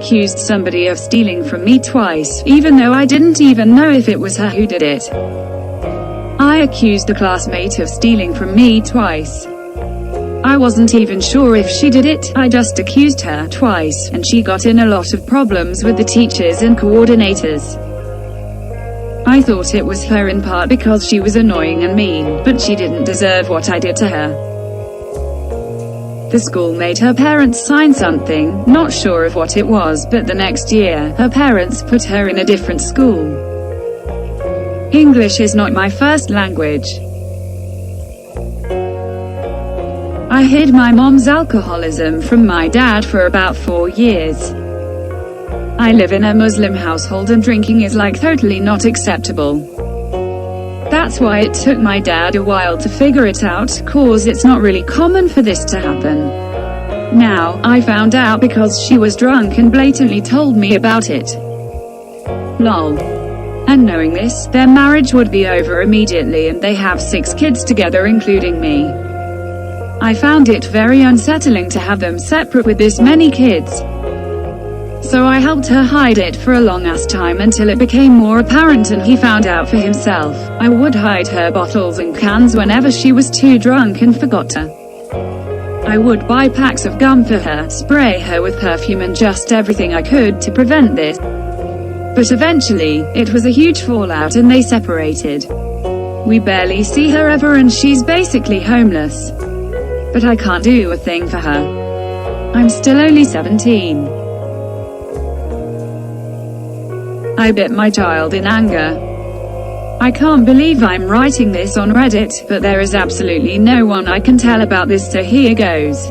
accused somebody of stealing from me twice, even though I didn't even know if it was her who did it. I accused a classmate of stealing from me twice. I wasn't even sure if she did it, I just accused her twice, and she got in a lot of problems with the teachers and coordinators. I thought it was her in part because she was annoying and mean, but she didn't deserve what I did to her. The school made her parents sign something, not sure of what it was, but the next year, her parents put her in a different school. English is not my first language. I hid my mom's alcoholism from my dad for about 4 years. I live in a Muslim household and drinking is like totally not acceptable. That's why it took my dad a while to figure it out, cause it's not really common for this to happen. Now, I found out because she was drunk and blatantly told me about it. Lol. And knowing this, their marriage would be over immediately and they have 6 kids together including me. I found it very unsettling to have them separate with this many kids. So I helped her hide it for a long ass time until it became more apparent and he found out for himself. I would hide her bottles and cans whenever she was too drunk and forgot to. I would buy packs of gum for her, spray her with perfume and just everything I could to prevent this. But eventually, it was a huge fallout and they separated. We barely see her ever and she's basically homeless. But I can't do a thing for her. I'm still only 17. I bit my child in anger. I can't believe I'm writing this on Reddit, but there is absolutely no one I can tell about this, so here goes.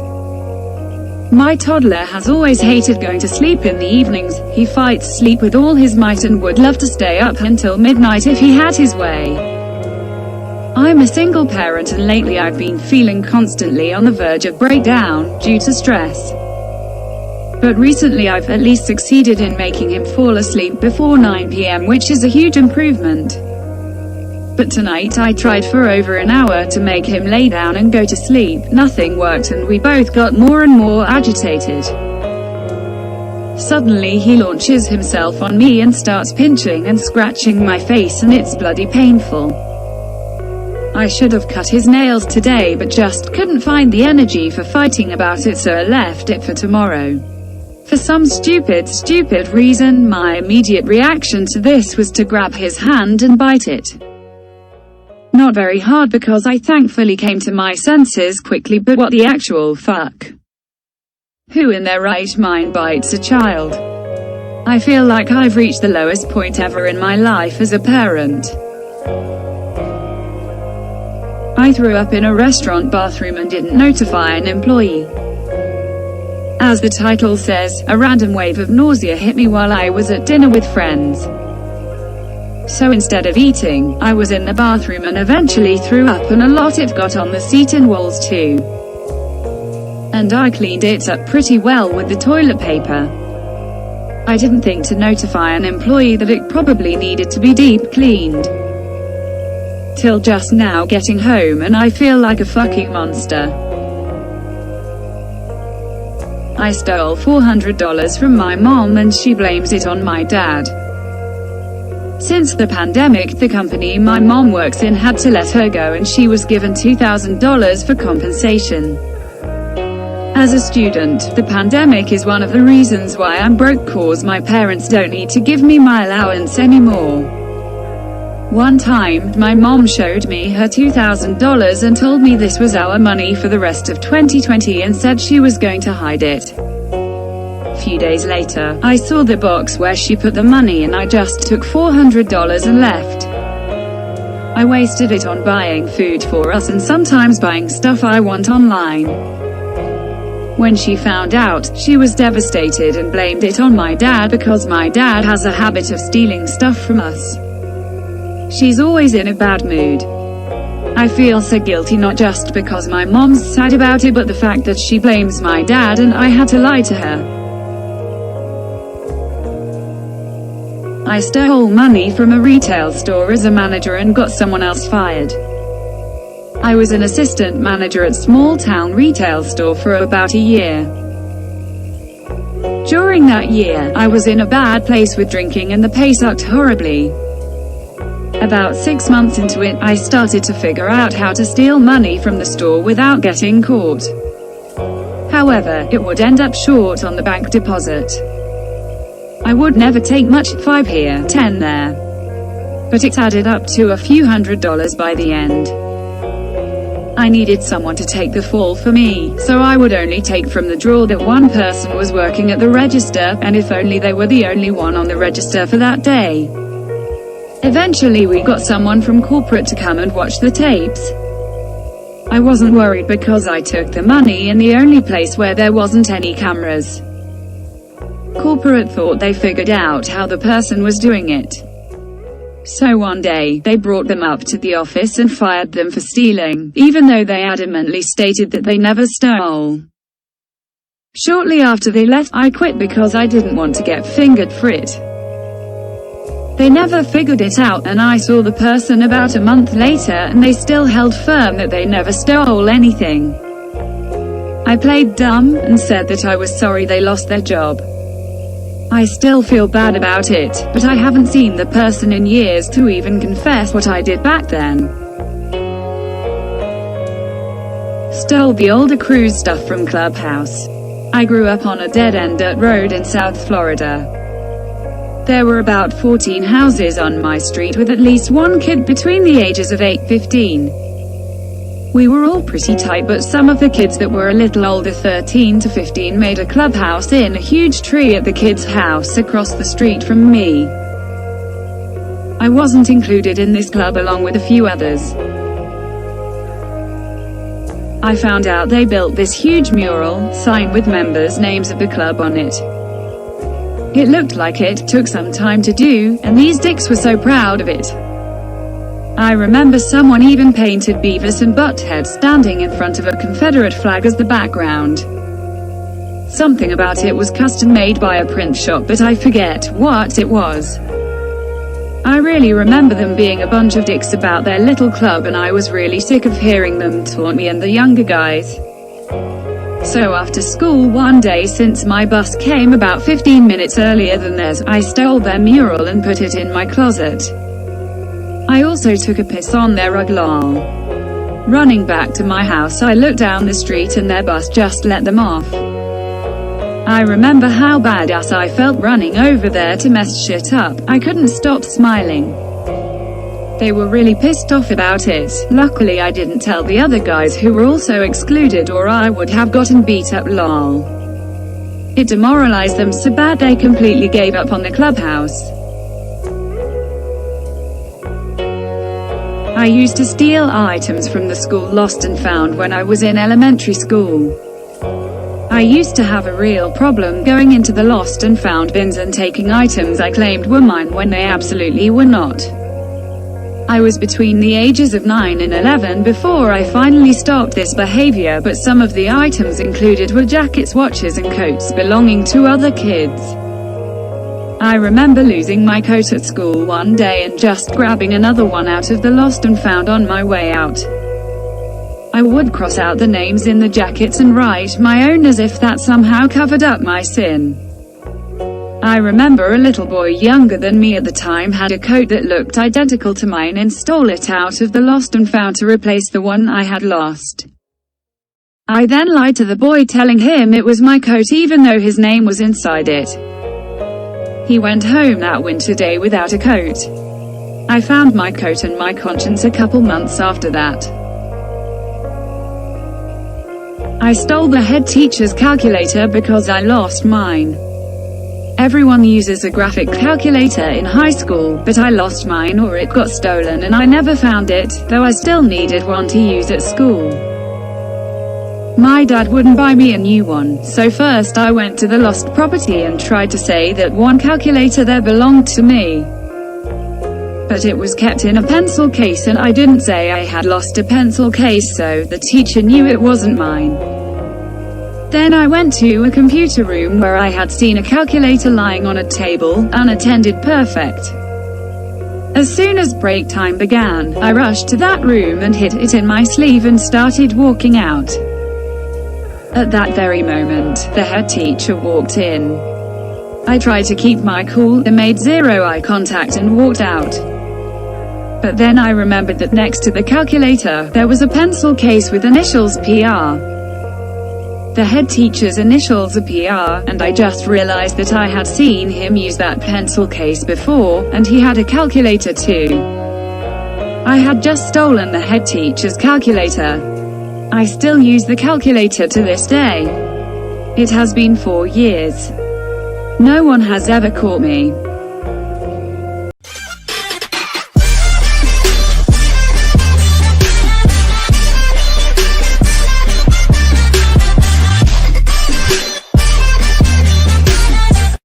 My toddler has always hated going to sleep in the evenings. He fights sleep with all his might and would love to stay up until midnight if he had his way. I'm a single parent and lately I've been feeling constantly on the verge of breakdown, due to stress. But recently I've at least succeeded in making him fall asleep before 9 p.m, which is a huge improvement. But tonight I tried for over an hour to make him lay down and go to sleep, nothing worked and we both got more and more agitated. Suddenly he launches himself on me and starts pinching and scratching my face and it's bloody painful. I should have cut his nails today but just couldn't find the energy for fighting about it, so I left it for tomorrow. For some stupid reason, my immediate reaction to this was to grab his hand and bite it. Not very hard because I thankfully came to my senses quickly, but what the actual fuck? Who in their right mind bites a child? I feel like I've reached the lowest point ever in my life as a parent. I threw up in a restaurant bathroom and didn't notify an employee. As the title says, a random wave of nausea hit me while I was at dinner with friends. So instead of eating, I was in the bathroom and eventually threw up, and a lot it got on the seat and walls too. And I cleaned it up pretty well with the toilet paper. I didn't think to notify an employee that it probably needed to be deep cleaned. Till just now getting home and I feel like a fucking monster. I stole $400 from my mom and she blames it on my dad. Since the pandemic, the company my mom works in had to let her go and she was given $2,000 for compensation. As a student, the pandemic is one of the reasons why I'm broke, cause my parents don't need to give me my allowance anymore. One time, my mom showed me her $2,000 and told me this was our money for the rest of 2020 and said she was going to hide it. Few days later, I saw the box where she put the money and I just took $400 and left. I wasted it on buying food for us and sometimes buying stuff I want online. When she found out, she was devastated and blamed it on my dad because my dad has a habit of stealing stuff from us. She's always in a bad mood. I feel so guilty, not just because my mom's sad about it, but the fact that she blames my dad and I had to lie to her. I stole money from a retail store as a manager and got someone else fired. I was an assistant manager at small town retail store for about a year. During that year, I was in a bad place with drinking and the pay sucked horribly. About 6 months into it, I started to figure out how to steal money from the store without getting caught. However, it would end up short on the bank deposit. I would never take much, 5 here, 10 there. But it added up to a few $100s by the end. I needed someone to take the fall for me, so I would only take from the drawer that one person was working at the register, and if only they were the only one on the register for that day. Eventually we got someone from corporate to come and watch the tapes. I wasn't worried because I took the money in the only place where there wasn't any cameras. Corporate thought they figured out how the person was doing it. So one day, they brought them up to the office and fired them for stealing, even though they adamantly stated that they never stole. Shortly after they left, I quit because I didn't want to get fingered for it. They never figured it out, and I saw the person about a month later and they still held firm that they never stole anything. I played dumb and said that I was sorry they lost their job. I still feel bad about it, but I haven't seen the person in years to even confess what I did back then. Stole the older cruise stuff from Clubhouse. I grew up on a dead-end dirt road in South Florida. There were about 14 houses on my street with at least one kid between the ages of 8 and 15. We were all pretty tight, but some of the kids that were a little older, 13 to 15, made a clubhouse in a huge tree at the kid's house across the street from me. I wasn't included in this club along with a few others. I found out they built this huge mural sign with members' names of the club on it. It looked like it took some time to do, and these dicks were so proud of it. I remember someone even painted Beavis and Butthead standing in front of a Confederate flag as the background. Something about it was custom made by a print shop, but I forget what it was. I really remember them being a bunch of dicks about their little club, and I was really sick of hearing them taunt me and the younger guys. So after school one day, since my bus came about 15 minutes earlier than theirs, I stole their mural and put it in my closet. I also took a piss on their rug, lol. Running back to my house, I looked down the street and their bus just let them off. I remember how badass I felt running over there to mess shit up. I couldn't stop smiling. They were really pissed off about it. Luckily I didn't tell the other guys who were also excluded, or I would have gotten beat up, lol. It demoralized them so bad they completely gave up on the clubhouse. I used to steal items from the school Lost and Found when I was in elementary school. I used to have a real problem going into the Lost and Found bins and taking items I claimed were mine when they absolutely were not. I was between the ages of 9 and 11 before I finally stopped this behavior, but some of the items included were jackets, watches and coats belonging to other kids. I remember losing my coat at school one day and just grabbing another one out of the Lost and Found on my way out. I would cross out the names in the jackets and write my own as if that somehow covered up my sin. I remember a little boy younger than me at the time had a coat that looked identical to mine and stole it out of the Lost and Found to replace the one I had lost. I then lied to the boy, telling him it was my coat even though his name was inside it. He went home that winter day without a coat. I found my coat and my conscience a couple months after that. I stole the head teacher's calculator because I lost mine. Everyone uses a graphic calculator in high school, but I lost mine, or it got stolen, and I never found it, though I still needed one to use at school. My dad wouldn't buy me a new one, so first I went to the lost property and tried to say that one calculator there belonged to me. But it was kept in a pencil case and I didn't say I had lost a pencil case, so the teacher knew it wasn't mine. Then I went to a computer room where I had seen a calculator lying on a table, unattended, perfect. As soon as break time began, I rushed to that room and hid it in my sleeve and started walking out. At that very moment, the head teacher walked in. I tried to keep my cool, made zero eye contact and walked out. But then I remembered that next to the calculator, there was a pencil case with initials PR. The head teacher's initials are PR, and I just realized that I had seen him use that pencil case before, and he had a calculator too. I had just stolen the head teacher's calculator. I still use the calculator to this day. It has been 4 years. No one has ever caught me.